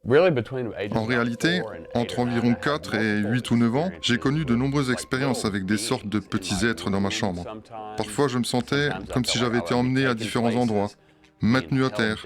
En réalité, entre environ 4 et 8 ou 9 ans, j'ai connu de nombreuses expériences avec des sortes de petits êtres dans ma chambre. Parfois, je me sentais comme si j'avais été emmené à différents endroits, maintenu à terre,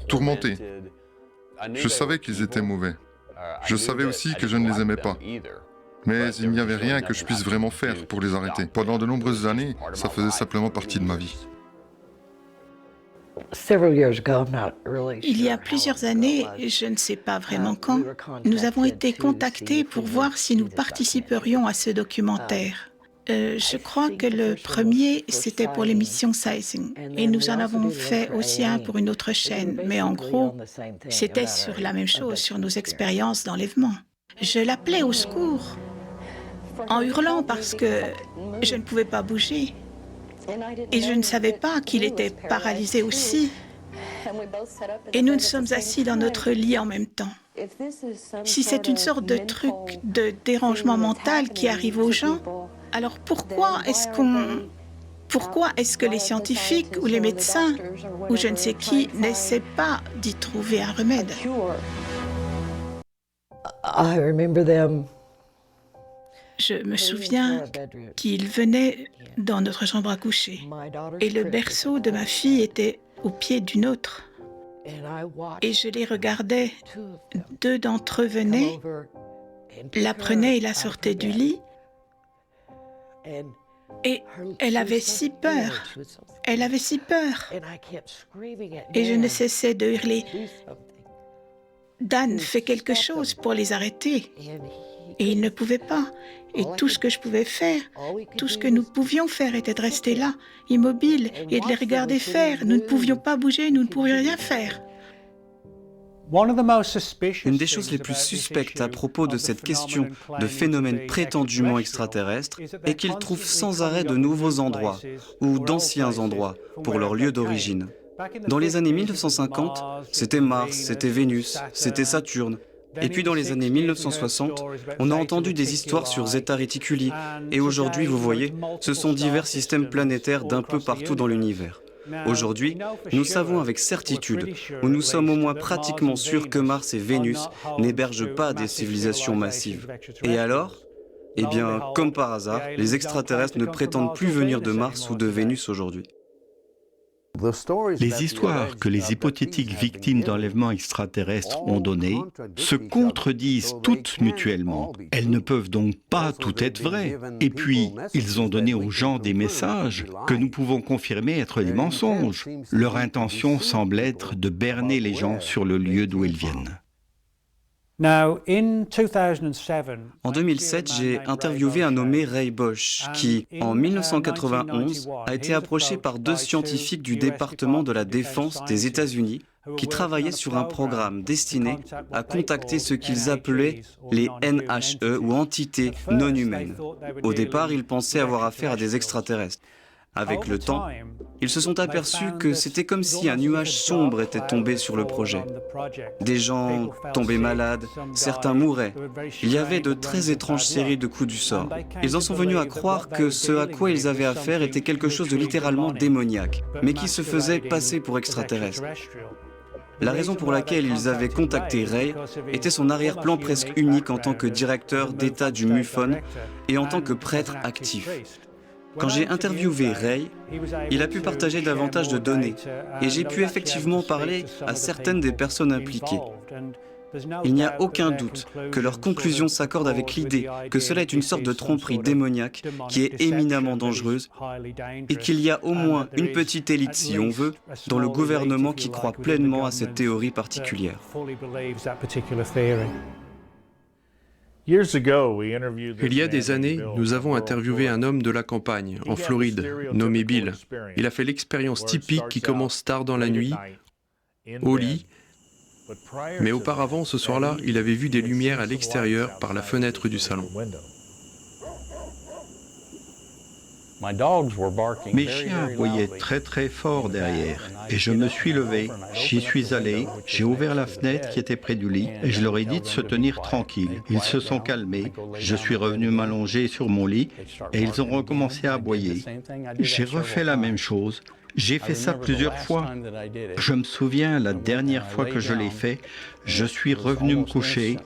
tourmenté. Je savais qu'ils étaient mauvais. Je savais aussi que je ne les aimais pas. Mais il n'y avait rien que je puisse vraiment faire pour les arrêter. Pendant de nombreuses années, ça faisait simplement partie de ma vie. Il y a plusieurs années, je ne sais pas vraiment quand, nous avons été contactés pour voir si nous participerions à ce documentaire. Je crois que le premier, c'était pour l'émission Sizing. Et nous en avons fait aussi un pour une autre chaîne. Mais en gros, c'était sur la même chose, sur nos expériences d'enlèvement. Je l'appelais au secours, en hurlant parce que je ne pouvais pas bouger. Et je ne savais pas qu'il était paralysé aussi. Et nous nous sommes assis dans notre lit en même temps. Si c'est une sorte de truc de dérangement mental qui arrive aux gens, alors pourquoi est-ce que les scientifiques ou les médecins ou je ne sais qui n'essaient pas d'y trouver un remède? Je me souviens qu'ils venaient dans notre chambre à coucher et le berceau de ma fille était au pied d'une autre. Et je les regardais. Deux d'entre eux venaient, la prenaient et la sortaient du lit. Et elle avait si peur. Elle avait si peur. Et je ne cessais de hurler. Dan, fais quelque chose pour les arrêter. Et il ne pouvait pas. Et tout ce que je pouvais faire, tout ce que nous pouvions faire était de rester là, immobiles, et de les regarder faire. Nous ne pouvions pas bouger, nous ne pouvions rien faire. Une des choses les plus suspectes à propos de cette question de phénomènes prétendument extraterrestres est qu'ils trouvent sans arrêt de nouveaux endroits ou d'anciens endroits pour leur lieu d'origine. Dans les années 1950, c'était Mars, c'était Vénus, c'était Saturne. Et puis dans les années 1960, on a entendu des histoires sur Zeta Reticuli. Et aujourd'hui, vous voyez, ce sont divers systèmes planétaires d'un peu partout dans l'univers. Aujourd'hui, nous savons avec certitude, ou nous sommes au moins pratiquement sûrs que Mars et Vénus n'hébergent pas des civilisations massives. Et alors ? Eh bien, comme par hasard, les extraterrestres ne prétendent plus venir de Mars ou de Vénus aujourd'hui. Les histoires que les hypothétiques victimes d'enlèvements extraterrestres ont données se contredisent toutes mutuellement. Elles ne peuvent donc pas toutes être vraies. Et puis, ils ont donné aux gens des messages que nous pouvons confirmer être des mensonges. Leur intention semble être de berner les gens sur le lieu d'où ils viennent. En 2007, j'ai interviewé un nommé Ray Bosch qui, en 1991, a été approché par deux scientifiques du département de la Défense des États-Unis qui travaillaient sur un programme destiné à contacter ce qu'ils appelaient les NHE ou entités non humaines. Au départ, ils pensaient avoir affaire à des extraterrestres. Avec le temps, ils se sont aperçus que c'était comme si un nuage sombre était tombé sur le projet. Des gens tombaient malades, certains mouraient. Il y avait de très étranges séries de coups du sort. Ils en sont venus à croire que ce à quoi ils avaient affaire était quelque chose de littéralement démoniaque, mais qui se faisait passer pour extraterrestre. La raison pour laquelle ils avaient contacté Ray était son arrière-plan presque unique en tant que directeur d'État du MUFON et en tant que prêtre actif. Quand j'ai interviewé Ray, il a pu partager davantage de données et j'ai pu effectivement parler à certaines des personnes impliquées. Il n'y a aucun doute que leurs conclusions s'accordent avec l'idée que cela est une sorte de tromperie démoniaque qui est éminemment dangereuse et qu'il y a au moins une petite élite, si on veut, dans le gouvernement qui croit pleinement à cette théorie particulière. Il y a des années, nous avons interviewé un homme de la campagne, en Floride, nommé Bill. Il a fait l'expérience typique qui commence tard dans la nuit, au lit, mais auparavant, ce soir-là, il avait vu des lumières à l'extérieur par la fenêtre du salon. Mes chiens aboyaient très très fort derrière et je me suis levé, j'y suis allé, j'ai ouvert la fenêtre qui était près du lit et je leur ai dit de se tenir tranquilles. Ils se sont calmés, je suis revenu m'allonger sur mon lit et ils ont recommencé à aboyer. J'ai refait la même chose J'ai fait ça plusieurs fois. Je me souviens, la dernière fois que je l'ai fait, je suis revenu me coucher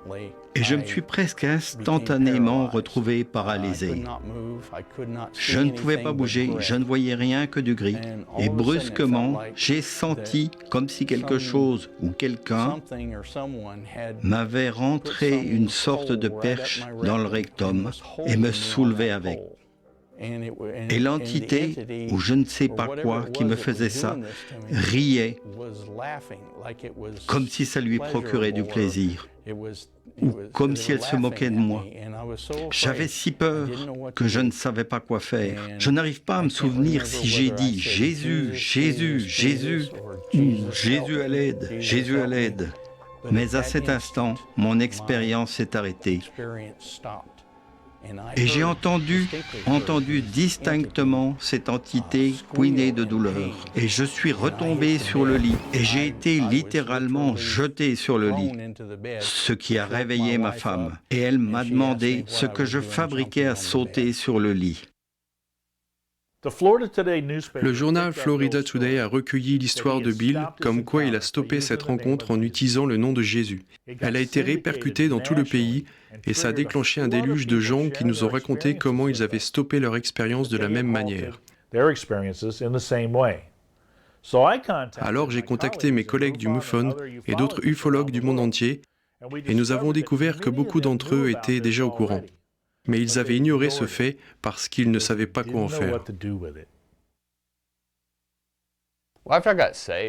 et je me suis presque instantanément retrouvé paralysé. Je ne pouvais pas bouger, je ne voyais rien que du gris. Et brusquement, j'ai senti comme si quelque chose ou quelqu'un m'avait rentré une sorte de perche dans le rectum et me soulevait avec. Et l'entité, ou je ne sais pas quoi, qui me faisait ça, riait, comme si ça lui procurait du plaisir, ou comme si elle se moquait de moi. J'avais si peur que je ne savais pas quoi faire. Je n'arrive pas à me souvenir si j'ai dit « Jésus, Jésus, Jésus » ou « Jésus à l'aide, Jésus à l'aide ». Mais à cet instant, mon expérience s'est arrêtée. Et j'ai entendu distinctement cette entité couiner de douleur. Et je suis retombé sur le lit. Et j'ai été littéralement jeté sur le lit. Ce qui a réveillé ma femme. Et elle m'a demandé ce que je fabriquais à sauter sur le lit. Le journal Florida Today a recueilli l'histoire de Bill, comme quoi il a stoppé cette rencontre en utilisant le nom de Jésus. Elle a été répercutée dans tout le pays et ça a déclenché un déluge de gens qui nous ont raconté comment ils avaient stoppé leur expérience de la même manière. Alors j'ai contacté mes collègues du MUFON et d'autres ufologues du monde entier et nous avons découvert que beaucoup d'entre eux étaient déjà au courant. Mais ils avaient ignoré ce fait parce qu'ils ne savaient pas quoi en faire.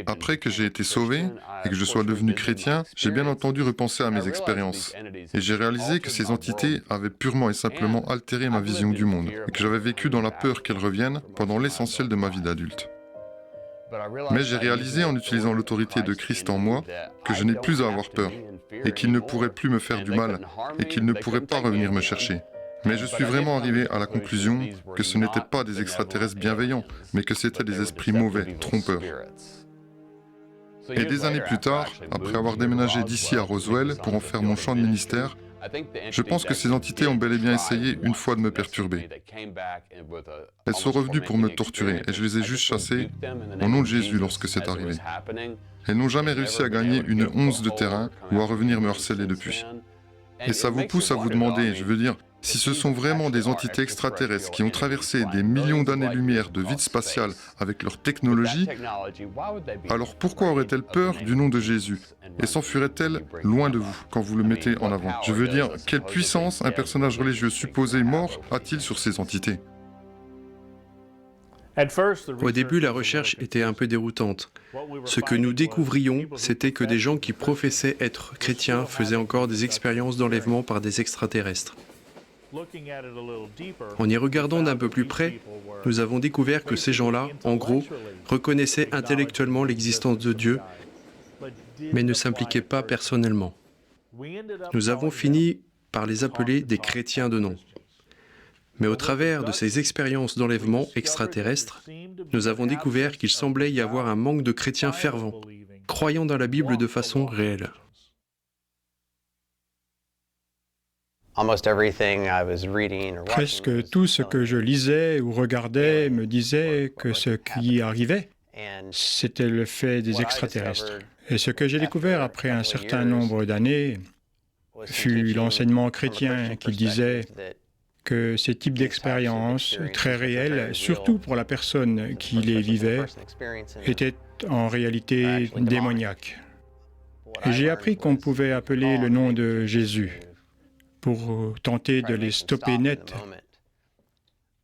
Après que j'ai été sauvé et que je sois devenu chrétien, j'ai bien entendu repenser à mes expériences. Et j'ai réalisé que ces entités avaient purement et simplement altéré ma vision du monde et que j'avais vécu dans la peur qu'elles reviennent pendant l'essentiel de ma vie d'adulte. Mais j'ai réalisé en utilisant l'autorité de Christ en moi que je n'ai plus à avoir peur et qu'ils ne pourraient plus me faire du mal et qu'ils ne pourraient pas revenir me chercher. Mais je suis vraiment arrivé à la conclusion que ce n'étaient pas des extraterrestres bienveillants, mais que c'étaient des esprits mauvais, trompeurs. Et des années plus tard, après avoir déménagé d'ici à Roswell pour en faire mon champ de ministère, je pense que ces entités ont bel et bien essayé une fois de me perturber. Elles sont revenues pour me torturer et je les ai juste chassées au nom de Jésus lorsque c'est arrivé. Elles n'ont jamais réussi à gagner une once de terrain ou à revenir me harceler depuis. Et ça vous pousse à vous demander, je veux dire, si ce sont vraiment des entités extraterrestres qui ont traversé des millions d'années-lumière de vide spatial avec leur technologie, alors pourquoi auraient-elles peur du nom de Jésus et s'enfuiraient-elles loin de vous quand vous le mettez en avant? Je veux dire, quelle puissance un personnage religieux supposé mort a-t-il sur ces entités? Au début, la recherche était un peu déroutante. Ce que nous découvrions, c'était que des gens qui professaient être chrétiens faisaient encore des expériences d'enlèvement par des extraterrestres. En y regardant d'un peu plus près, nous avons découvert que ces gens-là, en gros, reconnaissaient intellectuellement l'existence de Dieu, mais ne s'impliquaient pas personnellement. Nous avons fini par les appeler des chrétiens de nom. Mais au travers de ces expériences d'enlèvement extraterrestres, nous avons découvert qu'il semblait y avoir un manque de chrétiens fervents, croyant dans la Bible de façon réelle. Presque tout ce que je lisais ou regardais me disait que ce qui arrivait, c'était le fait des extraterrestres. Et ce que j'ai découvert après un certain nombre d'années fut l'enseignement chrétien qui disait que ces types d'expériences très réelles, surtout pour la personne qui les vivait, étaient en réalité démoniaques. Et j'ai appris qu'on pouvait appeler le nom de Jésus pour tenter de les stopper net.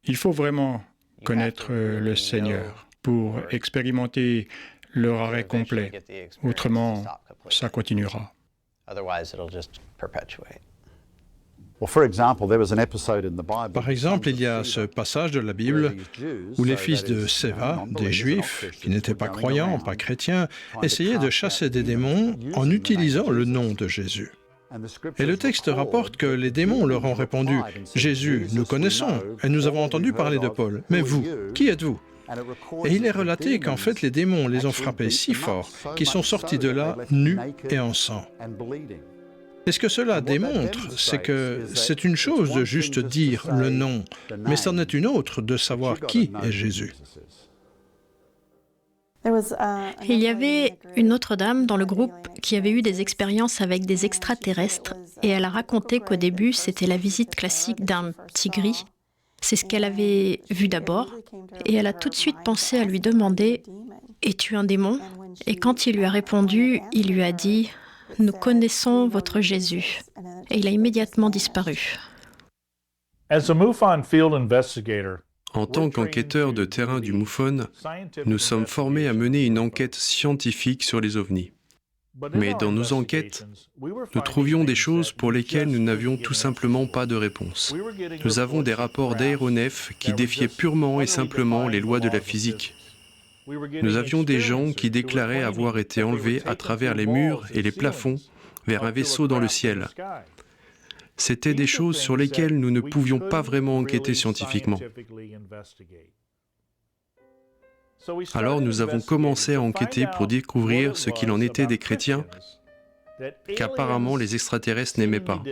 Il faut vraiment connaître le Seigneur pour expérimenter leur arrêt complet. Autrement, ça continuera. Par exemple, il y a ce passage de la Bible où les fils de Séva, des Juifs, qui n'étaient pas croyants, pas chrétiens, essayaient de chasser des démons en utilisant le nom de Jésus. Et le texte rapporte que les démons leur ont répondu « Jésus, nous connaissons, et nous avons entendu parler de Paul, mais vous, qui êtes-vous » Et il est relaté qu'en fait les démons les ont frappés si fort qu'ils sont sortis de là nus et en sang. Et ce que cela démontre, c'est que c'est une chose de juste dire le nom, mais c'en est une autre de savoir qui est Jésus. Il y avait une autre dame dans le groupe qui avait eu des expériences avec des extraterrestres et elle a raconté qu'au début, c'était la visite classique d'un petit gris. C'est ce qu'elle avait vu d'abord et elle a tout de suite pensé à lui demander « Es-tu un démon ?» Et quand il lui a répondu, il lui a dit « Nous connaissons votre Jésus » et il a immédiatement disparu. En tant qu'enquêteurs de terrain du MUFON, nous sommes formés à mener une enquête scientifique sur les ovnis. Mais dans nos enquêtes, nous trouvions des choses pour lesquelles nous n'avions tout simplement pas de réponse. Nous avons des rapports d'aéronefs qui défiaient purement et simplement les lois de la physique. Nous avions des gens qui déclaraient avoir été enlevés à travers les murs et les plafonds vers un vaisseau dans le ciel. C'étaient des choses sur lesquelles nous ne pouvions pas vraiment enquêter scientifiquement. Alors nous avons commencé à enquêter pour découvrir ce qu'il en était des chrétiens qu'apparemment les extraterrestres n'aimaient pas.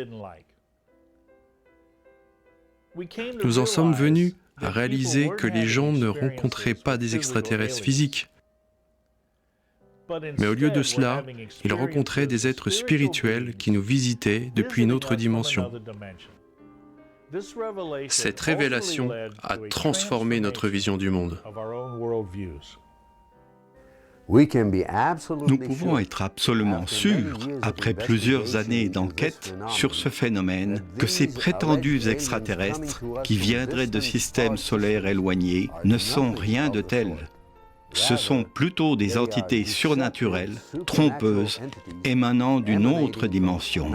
Nous en sommes venus à réaliser que les gens ne rencontraient pas des extraterrestres physiques. Mais au lieu de cela, ils rencontraient des êtres spirituels qui nous visitaient depuis une autre dimension. Cette révélation a transformé notre vision du monde. Nous pouvons être absolument sûrs, après plusieurs années d'enquête sur ce phénomène, que ces prétendus extraterrestres qui viendraient de systèmes solaires éloignés ne sont rien de tel. Ce sont plutôt des entités surnaturelles, trompeuses, émanant d'une autre dimension.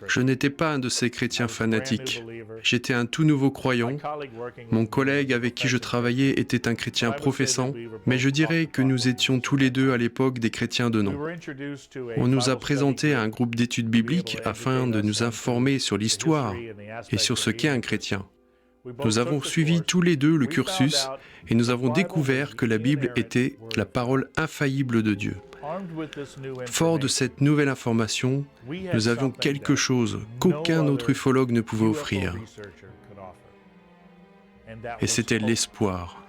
Je n'étais pas un de ces chrétiens fanatiques. J'étais un tout nouveau croyant. Mon collègue avec qui je travaillais était un chrétien professant, mais je dirais que nous étions tous les deux à l'époque des chrétiens de nom. On nous a présenté à un groupe d'études bibliques afin de nous informer sur l'histoire et sur ce qu'est un chrétien. Nous avons suivi tous les deux le cursus et nous avons découvert que la Bible était la parole infaillible de Dieu. Fort de cette nouvelle information, nous avions quelque chose qu'aucun autre ufologue ne pouvait offrir. Et c'était l'espoir.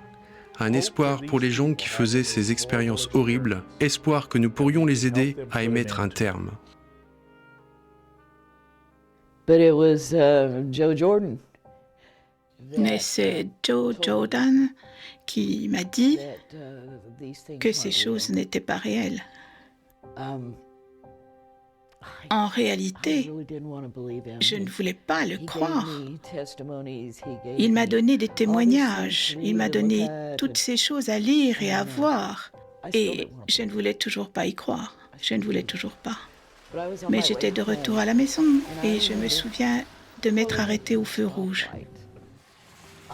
Un espoir pour les gens qui faisaient ces expériences horribles, espoir que nous pourrions les aider à y mettre un terme. Mais c'est Joe Jordan qui m'a dit que ces choses n'étaient pas réelles. En réalité, je ne voulais pas le croire. Il m'a donné des témoignages, il m'a donné toutes ces choses à lire et à voir. Et je ne voulais toujours pas y croire. Je ne voulais toujours pas. Mais j'étais de retour à la maison et je me souviens de m'être arrêtée au feu rouge.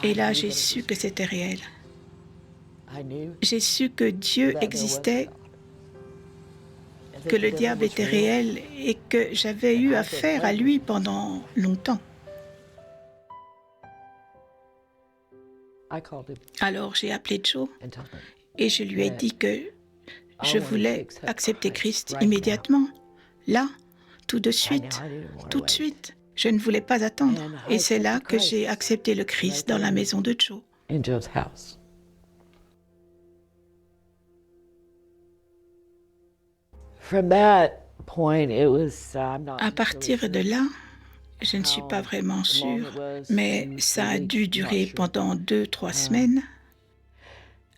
Et là, j'ai su que c'était réel. J'ai su que Dieu existait, que le diable était réel et que j'avais eu affaire à lui pendant longtemps. Alors j'ai appelé Joe et je lui ai dit que je voulais accepter Christ immédiatement, là, tout de suite, tout de suite. Je ne voulais pas attendre. Et c'est là que j'ai accepté le Christ dans la maison de Joe. À partir de là, je ne suis pas vraiment sûre, mais ça a dû durer pendant 2-3 semaines.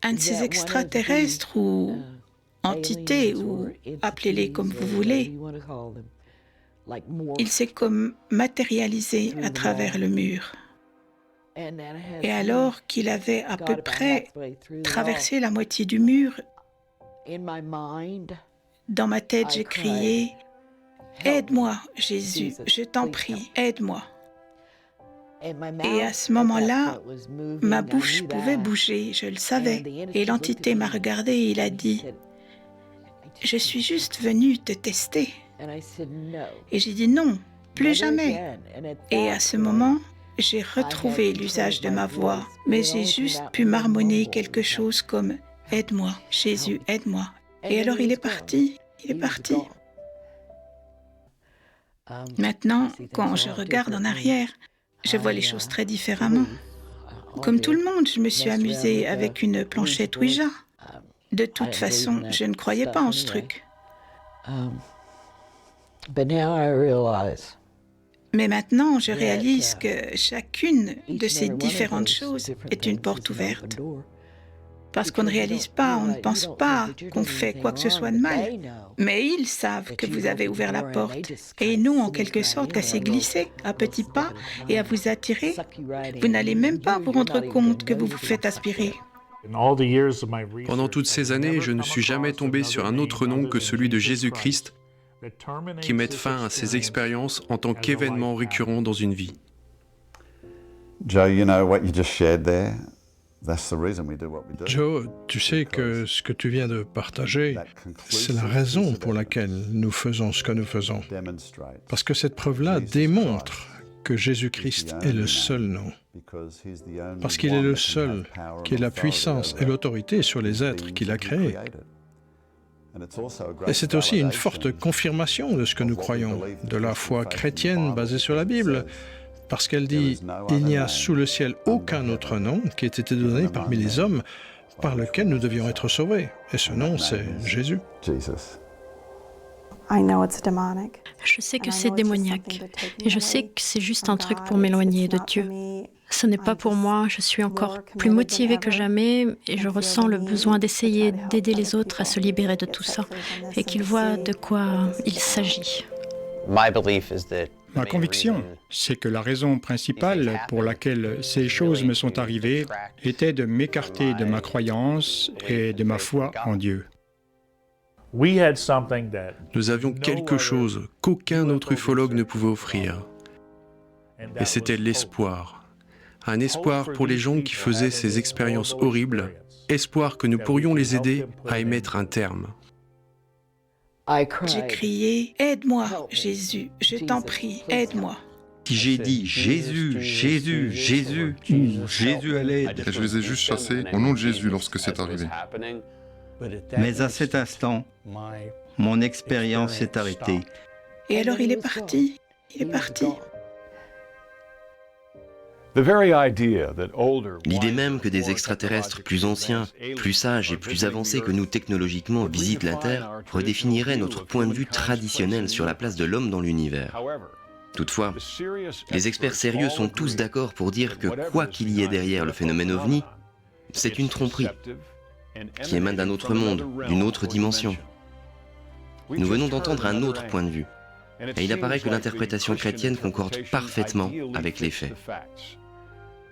Un de ces extraterrestres ou entités, ou appelez-les comme vous voulez, il s'est comme matérialisé à travers le mur. Et alors qu'il avait à peu près traversé la moitié du mur, dans ma tête, j'ai crié « Aide-moi, Jésus, je t'en prie, aide-moi ». Et à ce moment-là, ma bouche pouvait bouger, je le savais. Et l'entité m'a regardé et il a dit « Je suis juste venu te tester ». Et j'ai dit « Non, plus jamais ». Et à ce moment, j'ai retrouvé l'usage de ma voix, mais j'ai juste pu marmonner quelque chose comme « Aide-moi, Jésus, aide-moi ». Et alors il est parti, il est parti. Maintenant, quand je regarde en arrière, je vois les choses très différemment. Comme tout le monde, je me suis amusée avec une planchette Ouija. De toute façon, je ne croyais pas en ce truc. Mais maintenant, je réalise que chacune de ces différentes choses est une porte ouverte. Parce qu'on ne réalise pas, on ne pense pas qu'on fait quoi que ce soit de mal. Mais ils savent que vous avez ouvert la porte. Et nous, en quelque sorte, qu'à s'y glisser à petits pas et à vous attirer, vous n'allez même pas vous rendre compte que vous vous faites aspirer. Pendant toutes ces années, je ne suis jamais tombé sur un autre nom que celui de Jésus-Christ qui mette fin à ces expériences en tant qu'événement récurrent dans une vie. Joe, you know what you just shared there? That's the reason we do what we do. Joe, tu sais que ce que tu viens de partager, c'est la raison pour laquelle nous faisons ce que nous faisons. Parce que cette preuve-là démontre que Jésus-Christ est le seul nom. Parce qu'il est le seul qui ait la puissance et l'autorité sur les êtres qu'il a créés. Et c'est aussi une forte confirmation de ce que nous croyons, de la foi chrétienne basée sur la Bible, parce qu'elle dit « Il n'y a sous le ciel aucun autre nom qui ait été donné parmi les hommes par lequel nous devions être sauvés. » Et ce nom, c'est Jésus. Je sais que c'est démoniaque et je sais que c'est juste un truc pour m'éloigner de Dieu. Ce n'est pas pour moi, je suis encore plus motivée que jamais et je ressens le besoin d'essayer d'aider les autres à se libérer de tout ça et qu'ils voient de quoi il s'agit. Ma conviction, c'est que la raison principale pour laquelle ces choses me sont arrivées était de m'écarter de ma croyance et de ma foi en Dieu. Nous avions quelque chose qu'aucun autre ufologue ne pouvait offrir. Et c'était l'espoir. Un espoir pour les gens qui faisaient ces expériences horribles, espoir que nous pourrions les aider à y mettre un terme. J'ai crié « Aide-moi, Jésus, je t'en prie, aide-moi ». Si j'ai dit Jésus, Jésus, Jésus, ou Jésus à l'aide. Et je les ai juste chassés au nom de Jésus lorsque c'est arrivé. Mais à cet instant, mon expérience s'est arrêtée. Et alors il est parti, il est parti. L'idée même que des extraterrestres plus anciens, plus sages et plus avancés que nous technologiquement visitent la Terre redéfinirait notre point de vue traditionnel sur la place de l'homme dans l'univers. Toutefois, les experts sérieux sont tous d'accord pour dire que quoi qu'il y ait derrière le phénomène OVNI, c'est une tromperie qui émane d'un autre monde, d'une autre dimension. Nous venons d'entendre un autre point de vue, et il apparaît que l'interprétation chrétienne concorde parfaitement avec les faits.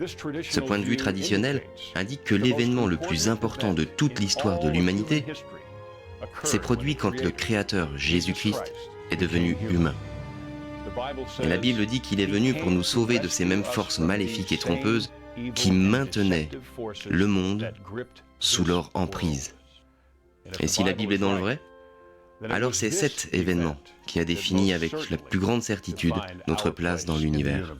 Ce point de vue traditionnel indique que l'événement le plus important de toute l'histoire de l'humanité s'est produit quand le Créateur, Jésus-Christ, est devenu humain. Et la Bible dit qu'il est venu pour nous sauver de ces mêmes forces maléfiques et trompeuses qui maintenaient le monde sous leur emprise. Et si la Bible est dans le vrai, alors c'est cet événement qui a défini avec la plus grande certitude notre place dans l'univers.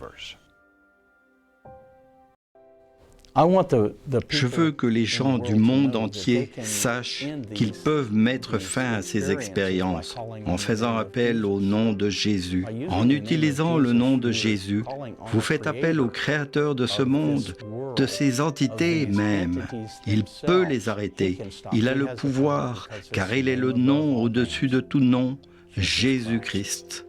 Je veux que les gens du monde entier sachent qu'ils peuvent mettre fin à ces expériences en faisant appel au nom de Jésus. En utilisant le nom de Jésus, vous faites appel au Créateur de ce monde, de ces entités même. Il peut les arrêter. Il a le pouvoir, car il est le nom au-dessus de tout nom, Jésus-Christ.